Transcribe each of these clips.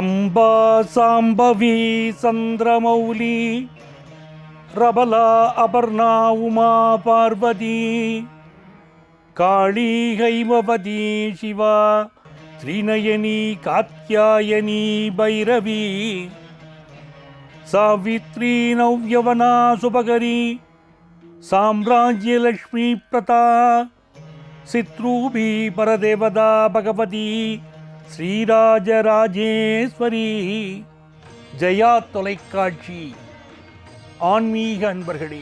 अंबा सांबवी चंद्रमौली रबला अपर्णा उमा पार्वती काली हैमवती शिवा त्रिनयनी कात्यायनी भैरवी सावित्री नव्यवना सुभगरी साम्राज्यलक्ष्मी प्रता सित्रूपी परदेवता भगवती ஸ்ரீராஜராஜேஸ்வரி. ஜெயா தொலைக்காட்சி ஆன்மீக அன்பர்களே,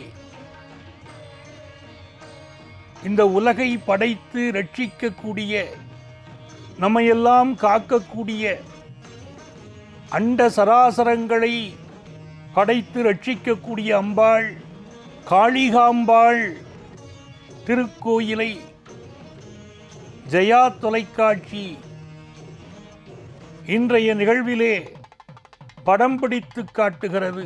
இந்த உலகை படைத்து ரட்சிக்கக்கூடிய, நம்மையெல்லாம் காக்கக்கூடிய, அண்ட சராசரங்களை படைத்து ரட்சிக்கக்கூடிய அம்பாள் காளிகாம்பாள் திருக்கோயிலை ஜெயா தொலைக்காட்சி இன்றைய நிகழ்விலே படம் பிடித்து காட்டுகிறது.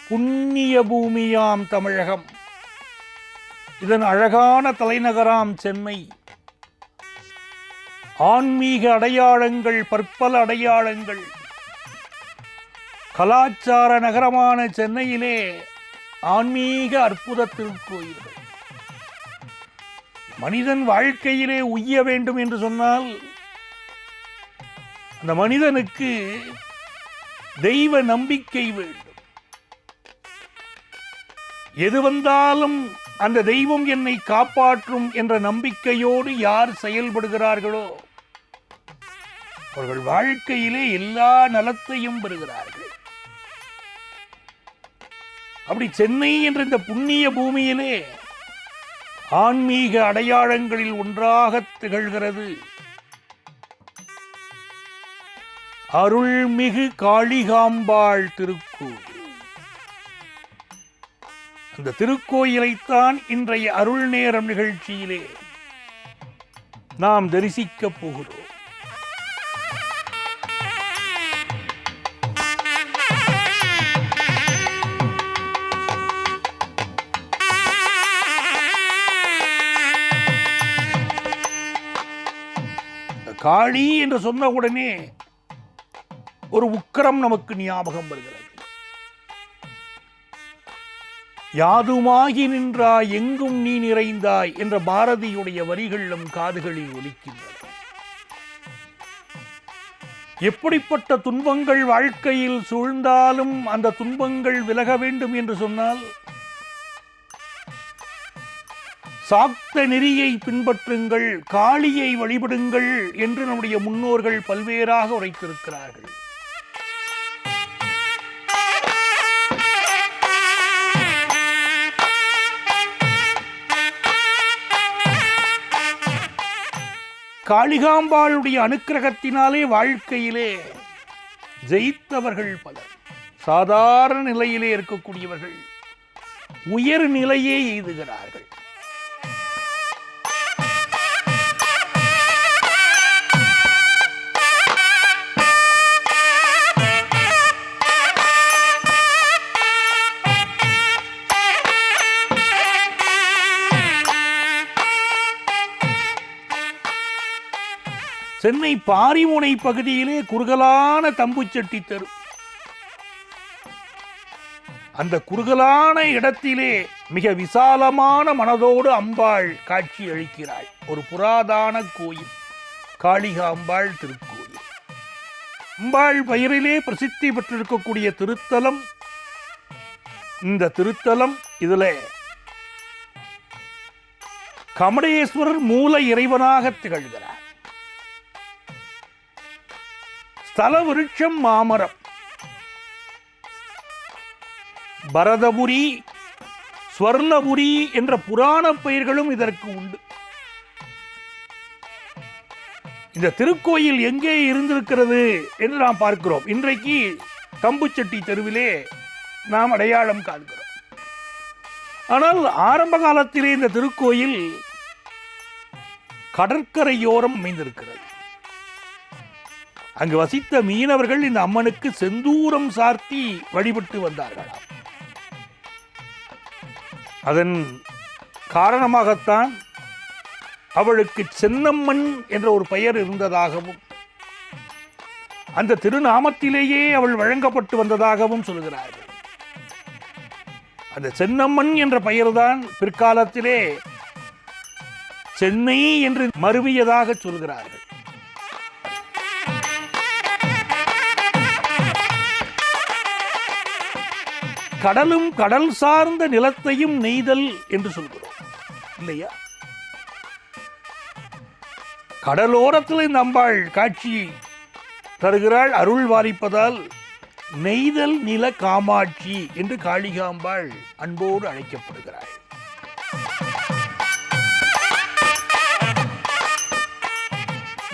புண்ணிய பூமியாம் தமிழகம், இதன் அழகான தலைநகராம் சென்னை, ஆன்மீக அடையாளங்கள், பற்பல அடையாளங்கள், கலாச்சார நகரமான சென்னையிலே ஆன்மீக அற்புத திருக்கோயில்கள். மனிதன் வாழ்க்கையிலே உய்ய வேண்டும் என்று சொன்னால் அந்த மனிதனுக்கு தெய்வ நம்பிக்கை வேண்டும். எது வந்தாலும் அந்த தெய்வம் என்னை காப்பாற்றும் என்ற நம்பிக்கையோடு யார் செயல்படுகிறார்களோ அவர்கள் வாழ்க்கையிலே எல்லா நலத்தையும் பெறுகிறார்கள். அப்படி சென்னை என்ற இந்த புண்ணிய பூமியிலே ஆன்மீக அடையாளங்களில் ஒன்றாக திகழ்கிறது அருள்மிகு காளிகாம்பாள் திருக்கோயில். அந்த திருக்கோயிலைத்தான் இன்றைய அருள் நேரம் நிகழ்ச்சியிலே நாம் தரிசிக்கப் போகிறோம். காளி என்று சொன்ன உடனே ஒரு உக்கிரம் நமக்கு ஞாபகம் வருகிறது. யாதுமாகி நின்றாய் எங்கும் நீ நிறைந்தாய் என்ற பாரதியுடைய வரிகள் நம் காதுகளில் ஒலிக்கின்றன. எப்படிப்பட்ட துன்பங்கள் வாழ்க்கையில் சூழ்ந்தாலும் அந்த துன்பங்கள் விலக வேண்டும் என்று சொன்னால் சாக்த நெறியை பின்பற்றுங்கள், காளியை வழிபடுங்கள் என்று நம்முடைய முன்னோர்கள் பல்வேறாக உரைத்திருக்கிறார்கள். காளிகாம்பாளுடைய அனுக்கிரகத்தினாலே வாழ்க்கையிலே ஜெயித்தவர்கள் பலர். சாதாரண நிலையிலே இருக்கக்கூடியவர்கள் உயர் நிலையே எய்துகிறார்கள். சென்னை பாரிமுனை பகுதியிலே குறுகலான தம்புச்செட்டி தெரு. அந்த குறுகலான இடத்திலே மிக விசாலமான மனதோடு அம்பாள் காட்சி அளிக்கிறாள். ஒரு புராதான கோயில், காளிகாம்பாள் திருக்கோயில். அம்பாள் பெயரிலே பிரசித்தி பெற்றிருக்கக்கூடிய திருத்தலம் இந்த திருத்தலம். இதில் கமடேஸ்வரர் மூல இறைவனாக திகழ்கிறார். ஸ்தல விருட்சம் மாமரம். பரதபுரி, ஸ்வர்ணபுரி என்ற புராண பெயர்களும் இதற்கு உண்டு. இந்த திருக்கோயில் எங்கே இருந்திருக்கிறது என்று நாம் பார்க்கிறோம். இன்றைக்கு தம்புச்செட்டி தெருவிலே நாம் அடையாளம் காண்கிறோம். ஆனால் ஆரம்ப காலத்திலே இந்த திருக்கோயில் கடற்கரையோரம் அமைந்திருக்கிறது. அங்கு வசித்த மீனவர்கள் இந்த அம்மனுக்கு செந்தூரம் சார்த்தி வழிபட்டு வந்தார்களாம். அதன் காரணமாகத்தான் அவளுக்கு சென்னம்மன் என்ற ஒரு பெயர் இருந்ததாகவும் அந்த திருநாமத்திலேயே அவள் வழங்கப்பட்டு வந்ததாகவும் சொல்கிறார்கள். அந்த சென்னம்மன் என்ற பெயர்தான் பிற்காலத்திலே சென்னை என்று மருவியதாக சொல்கிறார்கள். கடலும் கடல் சார்ந்த நிலத்தையும் நெய்தல் என்று சொல்கிறோம் இல்லையா? கடலோரத்தில் இந்த அம்பாள் காட்சி தருகிறாள், அருள் வாரிப்பதால் நெய்தல் நில காமாட்சி என்று காளிகாம்பாள் அன்போடு அழைக்கப்படுகிறாள்.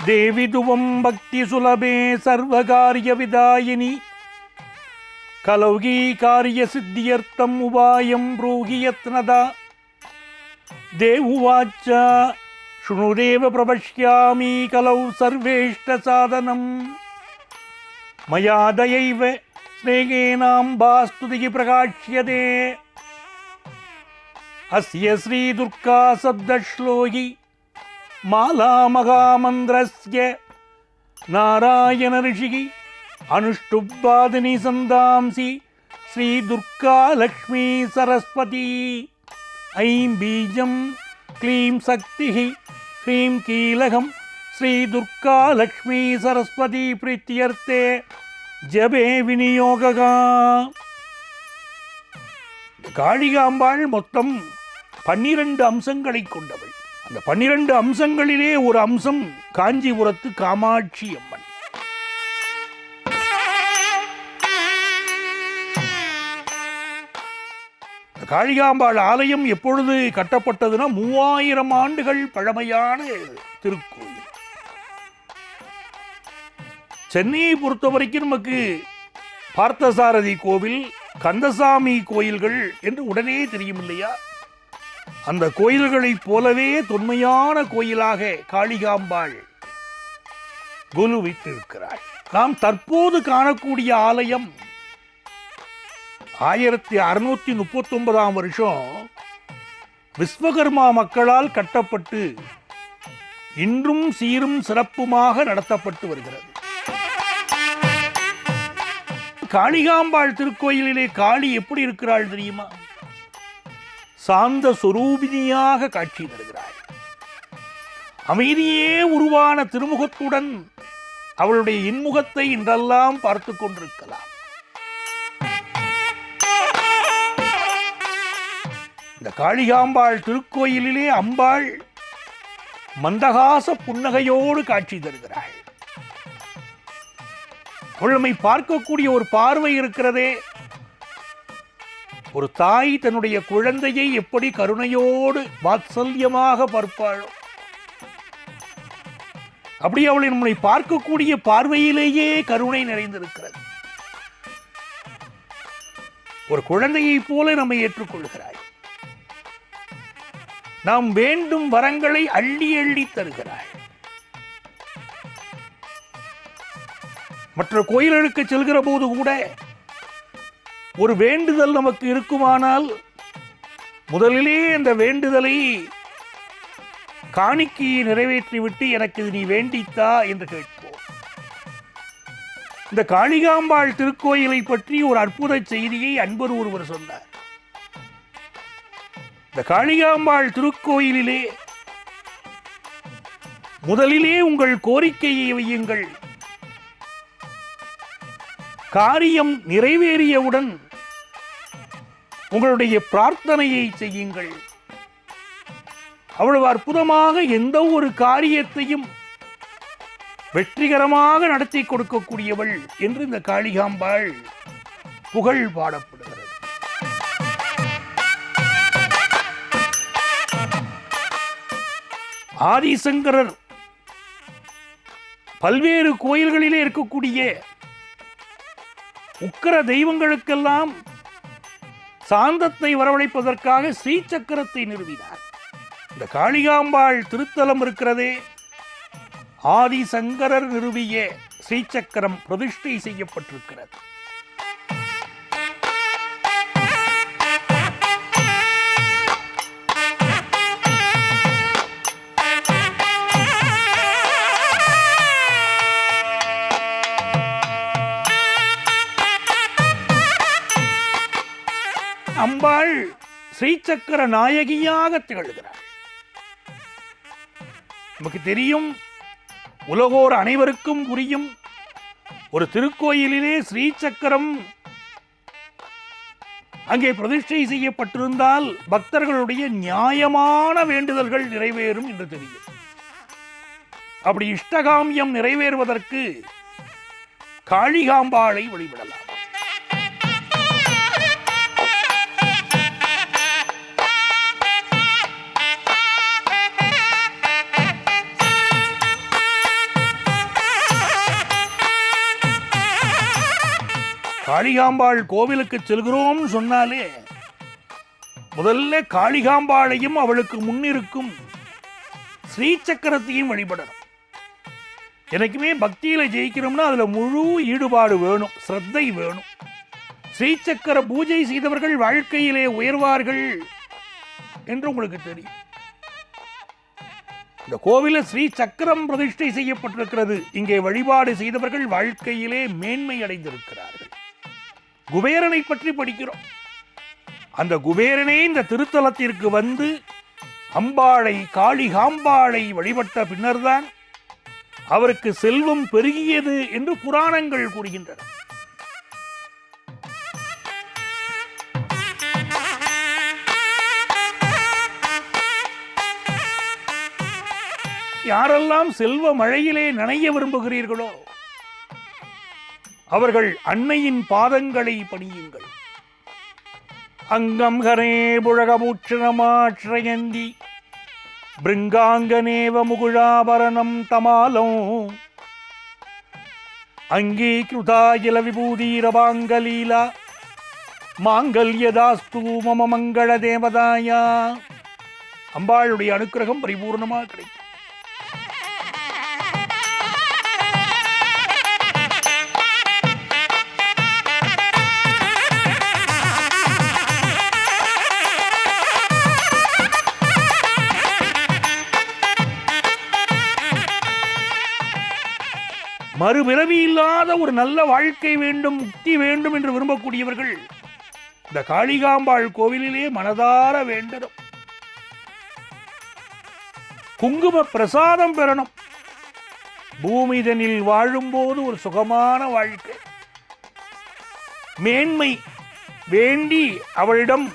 தேவிதுவம் பக்தி சுலபே சர்வகாரிய விதாயினி கலௌகி காரிய சித்தியர்த்தம் உபாயம் ப்ரூஹி யத்னதா தேவுவாச்சா சுணுதேவ பிரபஷ்யாமி கலௌ சர்வேஷ்ட சாதனம் மயா தயைவ ஸ்நேகேனாம்பாஸ்துதிகி பிரகாஷ்யதே அஸ்ய ஸ்ரீ துர்கா சப்தஸ்லோகி மாலா மகாமந்திரஸ்ய நாராயண ரிஷிகி அனுஷ்டுப்பாதினி சந்தாம்சி ஸ்ரீ துர்கா லக்ஷ்மி சரஸ்வதி ஐம் பீஜம் க்ளீம் சக்தி ஹ்ரீம் கீலகம் ஸ்ரீ துர்கா லக்ஷ்மி சரஸ்வதி பிரீத்தியர்த்தே ஜபே விநியோகா. காளிகாம்பாள் மொத்தம் 12 அம்சங்களை கொண்டவள். அந்த 12 அம்சங்களிலே ஒரு அம்சம் காஞ்சிபுரத்து காமாட்சி அம்மன். காளிகாம்பாள் ஆலயம் எப்பொழுது கட்டப்பட்டதுன்னா 3000 ஆண்டுகள் பழமையான திருக்கோயில். சென்னையை பொறுத்த வரைக்கும் நமக்கு பார்த்தசாரதி கோவில், கந்தசாமி கோயில்கள் என்று உடனே தெரியும் இல்லையா? அந்த கோயில்களைப் போலவே தொன்மையான கோயிலாக காளிகாம்பாள் கொலு வைத்திருக்கிறாள். நாம் தற்போது காணக்கூடிய ஆலயம் 1639ஆம் வருஷம் விஸ்வகர்மா மக்களால் கட்டப்பட்டு இன்றும் சீரும் சிறப்புமாக நடத்தப்பட்டு வருகிறது. காளிகாம்பாள் திருக்கோயிலிலே காளி எப்படி இருக்கிறாள் தெரியுமா? சாந்த சொரூபினியாக காட்சி தருகிறாள். அமைதியே உருவான திருமுகத்துடன் அவளுடைய இன்முகத்தை இன்றெல்லாம் பார்த்து கொண்டிருக்கலாம். இந்த காளிகாம்பாள் திருக்கோயிலிலே அம்பாள் மந்தகாச புன்னகையோடு காட்சி தருகிறாள். அவள் நம்மை பார்க்கக்கூடிய ஒரு பார்வை இருக்கிறதே, ஒரு தாய் தன்னுடைய குழந்தையை எப்படி கருணையோடு வாத்சல்யமாக பார்ப்பாளோ அப்படி அவளை நம்மை பார்க்கக்கூடிய பார்வையிலேயே கருணை நிறைந்திருக்கிறது. ஒரு குழந்தையைப் போல நம்மை ஏற்றுக்கொள்கிறாய். நாம் வேண்டும் வரங்களை அள்ளி அள்ளி தருகிறாய். மற்ற கோயில்களுக்கு செல்கிற போது கூட ஒரு வேண்டுதல் நமக்கு இருக்குமானால் முதலிலே அந்த வேண்டுதலை காணிக்கையை நிறைவேற்றிவிட்டு எனக்கு இது நீ வேண்டித்தா என்று கேட்போம். இந்த காளிகாம்பாள் திருக்கோயிலை பற்றி ஒரு அற்புத செய்தியை அன்பர் ஒருவர் சொன்னார். இந்த காளிகாம்பாள் திருக்கோயிலிலே முதலிலே உங்கள் கோரிக்கையை வையுங்கள், காரியம் நிறைவேறியவுடன் உங்களுடைய பிரார்த்தனையை செய்யுங்கள். அவ்வளவு அற்புதமாக எந்த ஒரு காரியத்தையும் வெற்றிகரமாக நடத்தி கொடுக்கக்கூடியவள் என்று இந்த காளிகாம்பாள் புகழ் பாடப்படுகிறது. ஆதிசங்கரர் பல்வேறு கோயில்களிலே இருக்கக்கூடிய உக்கிர தெய்வங்களுக்கெல்லாம் சாந்தத்தை வரவழைப்பதற்காக ஸ்ரீசக்கரத்தை நிறுவினார். இந்த காளிகாம்பாள் திருத்தலம் இருக்கிறதே, ஆதிசங்கரர் நிறுவிய ஸ்ரீசக்கரம் பிரதிஷ்டை செய்யப்பட்டிருக்கிறது. அம்பாள் ஸ்ரீசக்கர நாயகியாக திகழ்கிறார். நமக்கு தெரியும், உலகோர் அனைவருக்கும் புரியும், ஒரு திருக்கோயிலிலே ஸ்ரீசக்கரம் அங்கே பிரதிஷ்டை செய்யப்பட்டிருந்தால் பக்தர்களுடைய நியாயமான வேண்டுதல்கள் நிறைவேறும் என்று தெரியும். அப்படி இஷ்டகாமியம் நிறைவேறுவதற்கு காளிகாம்பாளை வழிபடலாம். காளிகாம்பாள் கோவிலுக்கு செல்கிறோம் சொன்னாலே முதல்ல காளிகாம்பாளையும் அவளுக்கு முன்னிருக்கும் ஸ்ரீசக்கரத்தையும் வழிபடணும். எனக்குமே பக்தியில ஜெயிக்கணும்னா அதுல முழு ஈடுபாடு வேணும், ஸ்ரத்தை வேணும். ஸ்ரீசக்கர பூஜை செய்தவர்கள் வாழ்க்கையிலே உயர்வார்கள் என்று உங்களுக்கு தெரியும். இந்த கோவிலில் ஸ்ரீ சக்கரம் பிரதிஷ்டை செய்யப்பட்டிருக்கிறது. இங்கே வழிபாடு செய்தவர்கள் வாழ்க்கையிலே மேன்மை அடைந்திருக்கிறார்கள். குபேரனை பற்றி படிக்கிறோம். அந்த குபேரனே இந்த திருத்தலத்திற்கு வந்து அம்பாளை காளிகாம்பாளை வழிபட்ட பின்னர்தான் அவருக்கு செல்வம் பெருகியது என்று புராணங்கள் கூறுகின்றன. யாரெல்லாம் செல்வ மழையிலே நனைய விரும்புகிறீர்களோ அவர்கள் அன்னையின் பாதங்களை பணியுங்கள். அங்கம் ஹரே புழகமூட்சணமாட்சயந்தி பிருங்காங்கனேவ முகுழாபரணம் தமாலம் அங்கீகிருதாகில விபூதீரபாங்கலீலா மாங்கல்யதாஸ்து மம மங்கள தேவதாயா. அம்பாளுடைய அனுக்கிரகம் பரிபூர்ணமாக கிடைக்கும். மறுபிறவி இல்லாத ஒரு நல்ல வாழ்க்கை வேண்டும், முக்தி வேண்டும் என்று விரும்பக்கூடியவர்கள் இந்த காளிகாம்பாள் கோவிலிலே மனதார வேண்டணும். குங்கும பிரசாதம் பெறணும். பூமிதனில் வாழும்போது ஒரு சுகமான வாழ்க்கை, மேன்மை வேண்டி அவளிடம்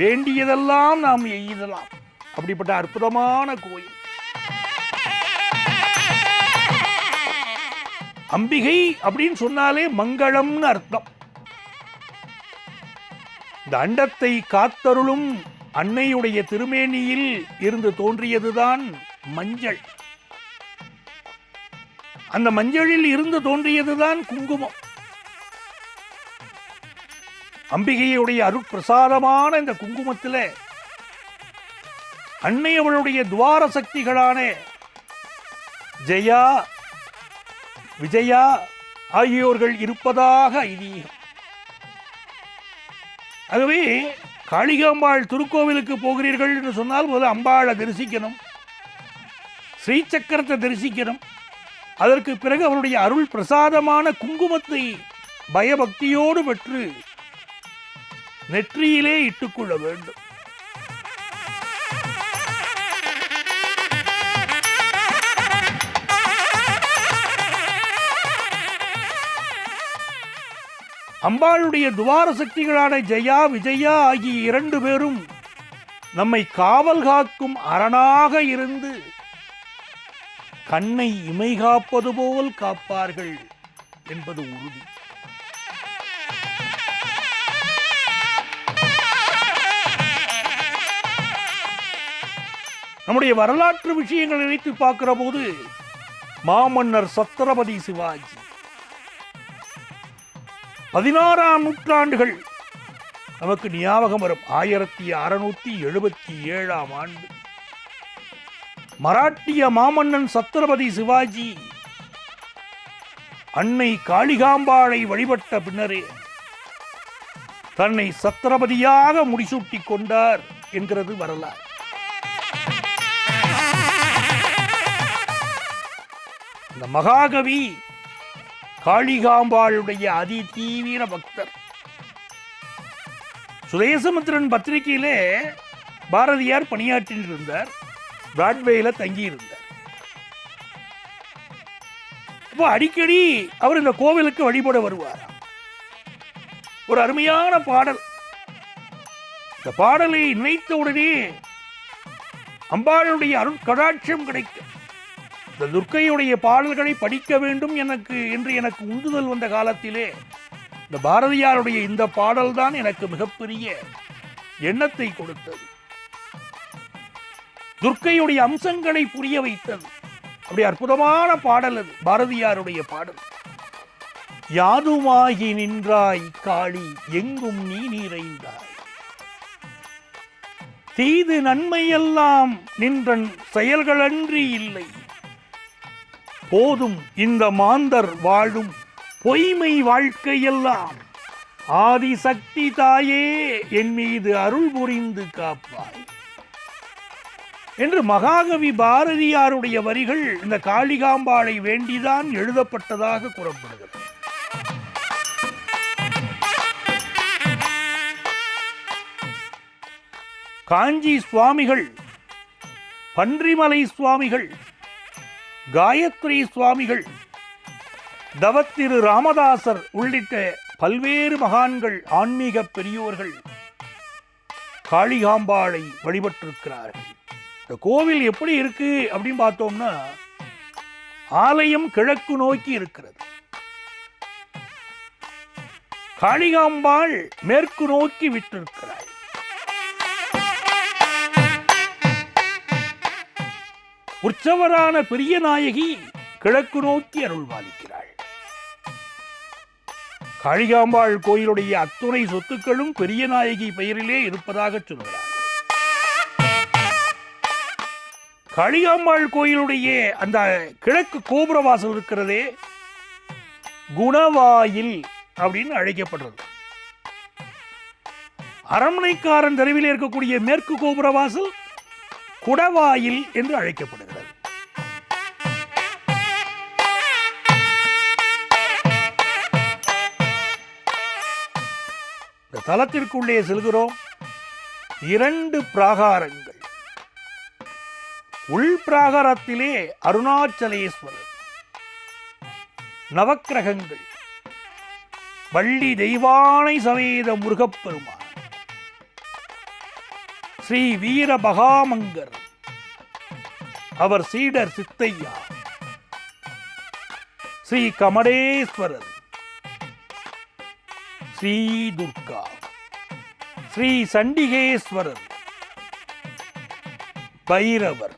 வேண்டியதெல்லாம் நாம் எய்தலாம். அப்படிப்பட்ட அற்புதமான கோயில் அம்பிகை. அப்படின்னு சொன்னாலே மங்களம்னு அர்த்தம். இந்த அண்டத்தை காத்தருளும் அன்னையுடைய திருமேனியில் இருந்து தோன்றியதுதான் மஞ்சள். அந்த மஞ்சளில் இருந்து தோன்றியதுதான் குங்குமம். அம்பிகையுடைய அருட்பிரசாதமான இந்த குங்குமத்தில் அன்னை அவளுடைய துவார சக்திகளான ஜெயா, விஜயா ஆகியோர்கள் இருப்பதாக ஐதீகம். ஆகவே காளிகாம்பாள் திருக்கோவிலுக்கு போகிறீர்கள் என்று சொன்னால் முதல்ல அம்பாளை தரிசிக்கணும், ஸ்ரீசக்கரத்தை தரிசிக்கணும். அதற்கு பிறகு அவருடைய அருள் பிரசாதமான குங்குமத்தை பயபக்தியோடு பெற்று நெற்றியிலே இட்டுக்கொள்ள வேண்டும். அம்பாளுடைய துவார சக்திகளான ஜெயா, விஜயா ஆகிய இரண்டு பேரும் நம்மை காவல் காக்கும் அரணாக இருந்து கண்ணை இமை காப்பது போல் காப்பார்கள் என்பது உறுதி. நம்முடைய வரலாற்று விஷயங்களை நினைத்து பார்க்கிற போது மாமன்னர் சத்ரபதி சிவாஜி 16ஆம் நூற்றாண்டுகள் நமக்கு ஞாபகம் வரும். 1677ஆம் ஆண்டு மராட்டிய மாமன்னன் சத்ரபதி சிவாஜி அன்னை காளிகாம்பாளை வழிபட்ட பின்னரே தன்னை சத்திரபதியாக முடிசூட்டிக் கொண்டார் என்கிறது வரலாறு. இந்த மகாகவி காளிகாம்பாளுடைய அதி தீவிர பக்தர். சுதேசமித்திரன் பத்திரிகையிலே பாரதியார் பணியாற்றியிருந்தார், பிராட்வேல தங்கியிருந்தார். அப்போ அடிக்கடி அவர் இந்த கோவிலுக்கு வழிபட வருவார். ஒரு அருமையான பாடல். இந்த பாடலை நினைத்தவுடனே அம்பாளுடைய அருட்கடாட்சம் கிடைக்கும். இந்த துர்க்கையுடைய பாடல்களை படிக்க வேண்டும் என்று எனக்கு உந்துதல் வந்த காலத்திலே இந்த பாரதியாருடைய இந்த பாடல்தான் எனக்கு மிகப்பெரிய எண்ணத்தை கொடுத்தது. துர்க்கையுடைய அம்சங்களை புரிய வைத்தது. அப்படி அற்புதமான பாடல் அது பாரதியாருடைய பாடல். யாதுமாகி நின்றாய் காளி எங்கும் நீ நிறைந்தாய், தீது நன்மையெல்லாம் நின்றன் செயல்களன்றி இல்லை, போதும் இந்த மாந்தர் வாழும் பொய்மை வாழ்க்கையெல்லாம் ஆதிசக்தி தாயே என் மீது அருள் புரிந்து காப்பாய் என்று மகாகவி பாரதியாருடைய வரிகள் இந்த காளிகாம்பாளை வேண்டிதான் எழுதப்பட்டதாக கூறப்படுகிறது. காஞ்சி சுவாமிகள், பன்றிமலை சுவாமிகள், காயத்ரி சுவாமிகள், தவத்திரு ராமதாசர் உள்ளிட்ட பல்வேறு மகான்கள், ஆன்மீக பெரியோர்கள் காளிகாம்பாளை வழிபட்டிருக்கிறார்கள். இந்த கோவில் எப்படி இருக்கு அப்படின்னு பார்த்தோம்னா, ஆலயம் கிழக்கு நோக்கி இருக்கிறது, காளிகாம்பாள் மேற்கு நோக்கி விட்டிருக்கிறாள். உற்சவரான பெரிய நாயகி கிழக்கு நோக்கி அருள்பாலிக்கிறாள். காளிகாம்பாள் கோயிலுடைய அத்துணை சொத்துக்களும் பெரிய நாயகி பெயரிலே இருப்பதாக சொல்கிறார். காளிகாம்பாள் கோயிலுடைய அந்த கிழக்கு கோபுரவாசல் இருக்கிறதே குணவாயில் அப்படின்னு அழைக்கப்படுறது. அரண்மனைக்காரன் தெருவில் இருக்கக்கூடிய மேற்கு கோபுரவாசல் குடவாயில் என்று அழைக்கப்படுகிறது. இந்த தலத்திற்குள்ளே செல்கிறோம். 2 பிராகாரங்கள். உள் பிராகாரத்திலே அருணாச்சலேஸ்வரர், நவக்கிரகங்கள், வள்ளி தெய்வானை சமேத முருகப்பெருமான், ஸ்ரீ வீர பகாமங்கர், அவர் சீடர் சித்தையா, ஸ்ரீ கமடேஸ்வரர், ஸ்ரீ துர்கா, ஸ்ரீ சண்டிகேஸ்வரர், பைரவர்,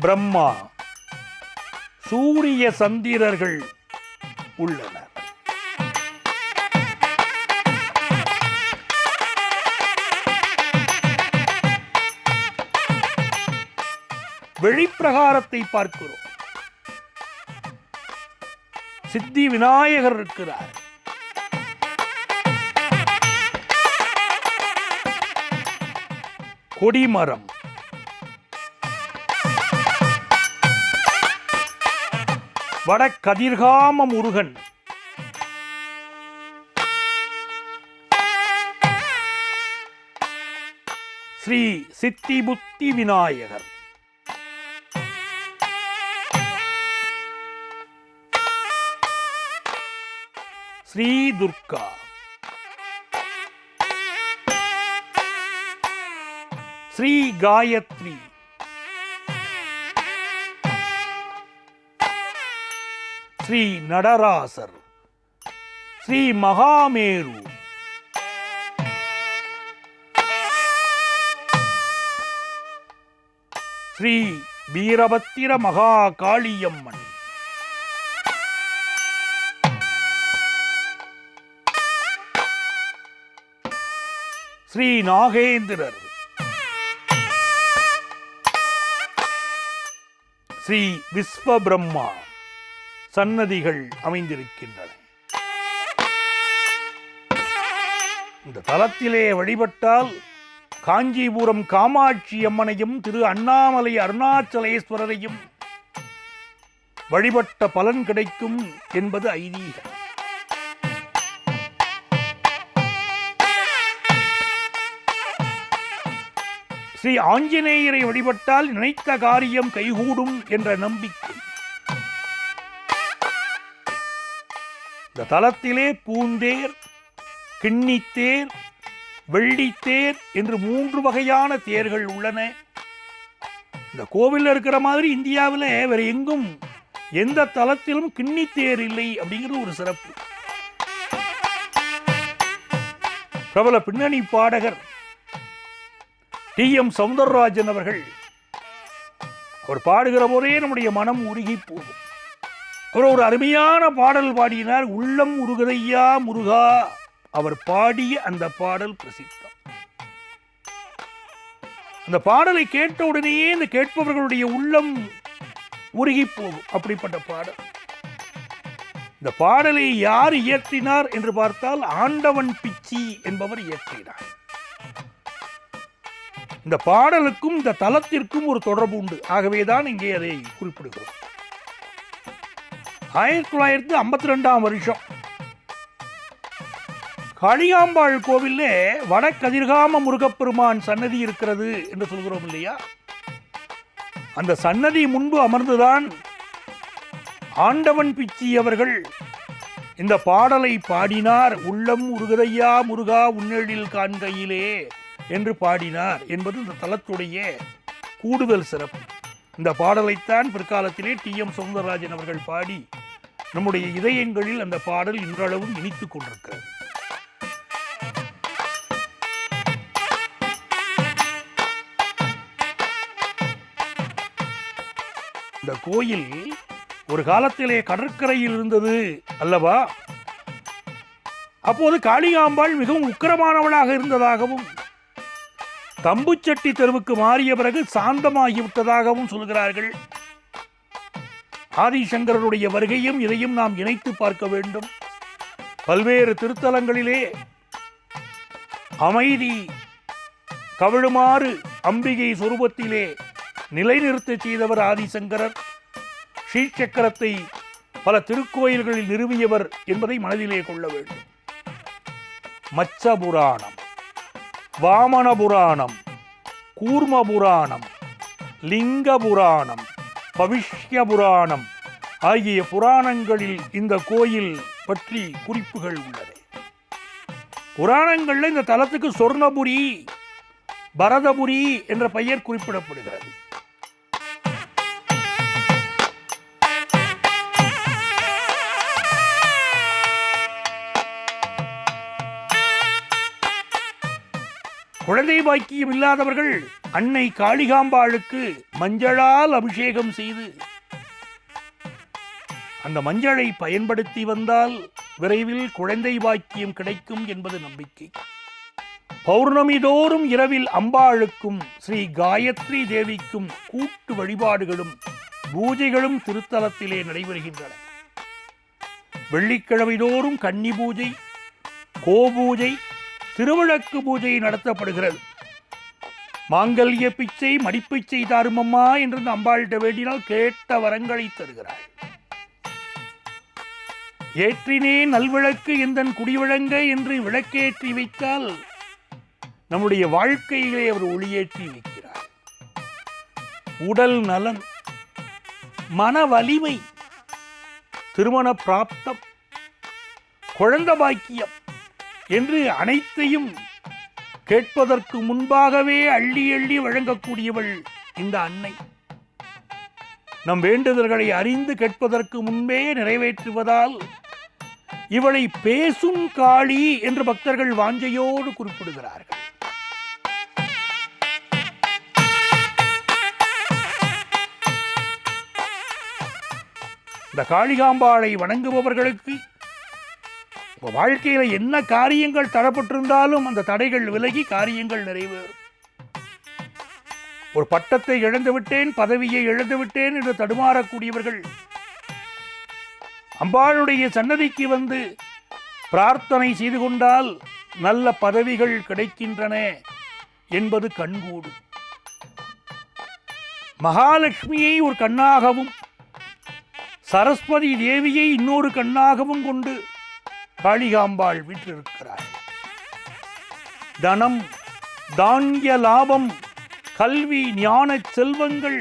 பிரம்மா, சூரிய சந்திரர்கள் உள்ளனர். வெளிப்பிரகாரத்தை பார்க்கிறோம். சித்தி விநாயகர் இருக்கிறார். கொடிமரம், வடகதிர்காம முருகன், ஸ்ரீ சித்தி புத்தி விநாயகர், ஸ்ரீ துர்கா, ஸ்ரீ காயத்ரி, ஸ்ரீ நடராசர், ஸ்ரீ மகாமேரு, ஸ்ரீ வீரபத்திர மகா காளியம்மன், ஸ்ரீ நாகேந்திரர், ஸ்ரீ விஸ்வபிரம்மா, சன்னதிகள் அமைந்திருக்கின்றன. இந்த தலத்திலே வழிபட்டால் காஞ்சிபுரம் காமாட்சி அம்மனையும் திரு அண்ணாமலை அருணாச்சலேஸ்வரரையும் வழிபட்ட பலன் கிடைக்கும் என்பது ஐதீகம். ஸ்ரீ ஆஞ்சநேயரை வழிபட்டால் நினைத்த காரியம் கைகூடும் என்ற நம்பிக்கை. இந்த தலத்திலே பூந்தேர், கிண்ணித்தேர், வெள்ளித்தேர் என்று 3 வகையான தேர்கள் உள்ளன. இந்த கோவிலில் இருக்கிற மாதிரி இந்தியாவில் வேற எங்கும் எந்த தலத்திலும் கிண்ணித்தேர் இல்லை அப்படிங்கிறது ஒரு சிறப்பு. பிரபல பின்னணி பாடகர் டி.எம். சௌந்தரராஜன் அவர்கள் அவர் பாடுகிற போதே நம்முடைய மனம் உருகி போகும். அவர் ஒரு அருமையான பாடல் பாடினார், உள்ளம் உருகுதையா முருகா. அவர் பாடிய அந்த பாடல் பிரசித்தம். அந்த பாடலை கேட்ட உடனேயே இந்த கேட்பவர்களுடைய உள்ளம் உருகி போகும். அப்படிப்பட்ட பாடல். இந்த பாடலை யார் இயற்றினார் என்று பார்த்தால் ஆண்டவன் பிச்சி என்பவர் இயற்றினார். இந்த பாடலுக்கும் இந்த தலத்திற்கும் ஒரு தொடர்பு உண்டு. ஆகவேதான் இங்கே அதை குறிப்பிடுகிறோம். 1952ஆம் வருஷம் காளிகாம்பாள் கோவிலே வடகதிர்காம முருகப்பெருமான் சன்னதி இருக்கிறது என்று சொல்கிறோம் இல்லையா? அந்த சன்னதி முன்பு அமர்ந்துதான் ஆண்டவன் பிச்சி அவர்கள் இந்த பாடலை பாடினார். உள்ளம் உருகுதையா முருகா உன்னெழில் காண்கையிலே என்று பாடினார் என்பது இந்த தலத்துடைய கூடுதல் சிறப்பு. இந்த பாடலைத்தான் பிற்காலத்திலே டி.எம். சௌந்தரராஜன் அவர்கள் பாடி நம்முடைய இதயங்களில் அந்த பாடல் இன்றளவும் இனித்துக் கொண்டிருக்கிறது. இந்த கோயில் ஒரு காலத்திலே கடற்கரையில் இருந்தது அல்லவா? அப்போது காளிகாம்பாள் மிகவும் உக்கிரமானவளாக இருந்ததாகவும் தம்புச்சட்டி தெருவுக்கு மாறிய பிறகு சாந்தமாகிவிட்டதாகவும் சொல்கிறார்கள். ஆதிசங்கரருடைய வருகையும் இதையும் நாம் இணைத்து பார்க்க வேண்டும். பல்வேறு திருத்தலங்களிலே அமைதி கவிழுமாறு அம்பிகை சொரூபத்திலே நிலைநிறுத்த செய்தவர் ஆதிசங்கரர். ஸ்ரீசக்கரத்தை பல திருக்கோயில்களில் நிறுவியவர் என்பதை மனதிலே கொள்ள வேண்டும். மச்ச புராணம், வாமன புராணம், கூர்ம புராணம், லிங்க புராணம், பவிஷ்ய புராணம் ஆகிய புராணங்களில் இந்த கோயில் பற்றி குறிப்புகள் உள்ளன. புராணங்கள்ல இந்த தலத்துக்கு சொர்ணபுரி, பரதபுரி என்ற பெயர் குறிப்பிடப்படுகிறது. குழந்தை பாக்கியம் இல்லாதவர்கள் அன்னை காளிகாம்பாளுக்கு மஞ்சளால் அபிஷேகம் செய்து அந்த மஞ்சளை பயன்படுத்தி வந்தால் விரைவில் குழந்தை பாக்கியம் கிடைக்கும் என்பது நம்பிக்கை. பௌர்ணமி தோறும் இரவில் அம்பாளுக்கும் ஸ்ரீ காயத்ரி தேவிக்கும் கூட்டு வழிபாடுகளும் பூஜைகளும் திருத்தலத்திலே நடைபெறுகின்றன. வெள்ளிக்கிழமை தோறும் கன்னி பூஜை, கோபூஜை, திருவிளக்கு பூஜை நடத்தப்படுகிறது. மாங்கல்ய பிச்சை, மடிப்பிச்சை தாருமம்மா என்று அம்பாள்கிட்ட வேண்டினால் கேட்ட வரங்களை தருகிறாள். ஏற்றினே நல்விளக்கு எந்தன் குடிவிளங்க என்று விளக்கேற்றி வைத்தால் நம்முடைய வாழ்க்கையிலே அவர் ஒளியேற்றி வைக்கிறார். உடல் நலன், மன வலிமை, திருமண பிராப்தம், குழந்தை பாக்கியம் என்று அனைத்தையும் கேட்பதற்கு முன்பாகவே அள்ளி அள்ளி வழங்கக்கூடியவள் இந்த அன்னை. நம் வேண்டுதல்களை அறிந்து கேட்பதற்கு முன்பே நிறைவேற்றுவதால் இவளை பேசும் காளி என்று பக்தர்கள் வாஞ்சையோடு குறிப்பிடுகிறார்கள். இந்த காளிகாம்பாளை வணங்குபவர்களுக்கு வாழ்க்கையில என்ன காரியங்கள் தடப்பட்டிருந்தாலும் அந்த தடைகள் விலகி காரியங்கள் நிறைவேறும். ஒரு பட்டத்தை இழந்து விட்டேன், பதவியை இழந்து விட்டேன் என்று தடுமாறக்கூடியவர்கள் அம்பாளுடைய சன்னதிக்கு வந்து பிரார்த்தனை செய்து கொண்டால் நல்ல பதவிகள் கிடைக்கின்றன என்பது கண்கூடு. மகாலட்சுமியை ஒரு கண்ணாகவும் சரஸ்வதி தேவியை இன்னொரு கண்ணாகவும் கொண்டு காளிகாம்பாள் வீற்றிருக்கிறாள். தனம், தானிய லாபம், கல்வி, ஞான செல்வங்கள்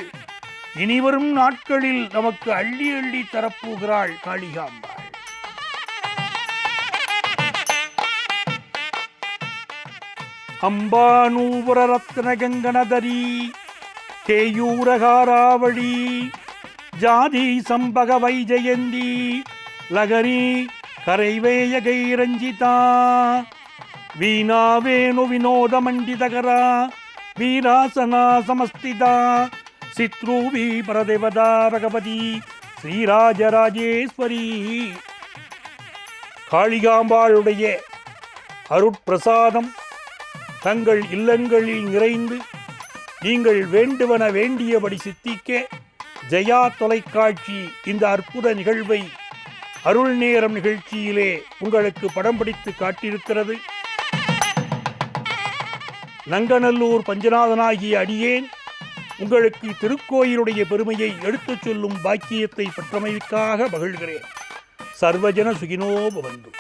இனிவரும் நாட்களில் நமக்கு அள்ளி அள்ளி தரப்போகிறாள் காளிகாம்பாள். அம்பானூபுர ரத்ன கங்கணதரி கேயூரகாராவளி ஜாதி சம்பக வைஜயந்தி லகரி கரைவேயகை ரஞ்சிதா வீணாவேணு வினோத மண்டிதகரா வீராசனா சமஸ்திதா சித்ரூவி பரதேவதா பகவதி ஸ்ரீராஜராஜேஸ்வரி. காளிகாம்பாளுடைய அருட்பிரசாதம் தங்கள் இல்லங்களில் நிறைந்து நீங்கள் வேண்டுவன வேண்டியபடி சித்திக்க ஜெயா தொலைக்காட்சி இந்த அற்புத நிகழ்வை அருள் நேரம் நிகழ்ச்சியிலே உங்களுக்கு படம் பிடித்து காட்டியிருக்கிறது. நங்கநல்லூர் பஞ்சநாதனாகிய அடியேன் உங்களுக்கு திருக்கோயிலுடைய பெருமையை எடுத்துச் சொல்லும் பாக்கியத்தை பெற்றமைக்காக மகிழ்கிறேன். சர்வஜன சுகினோ பவந்து.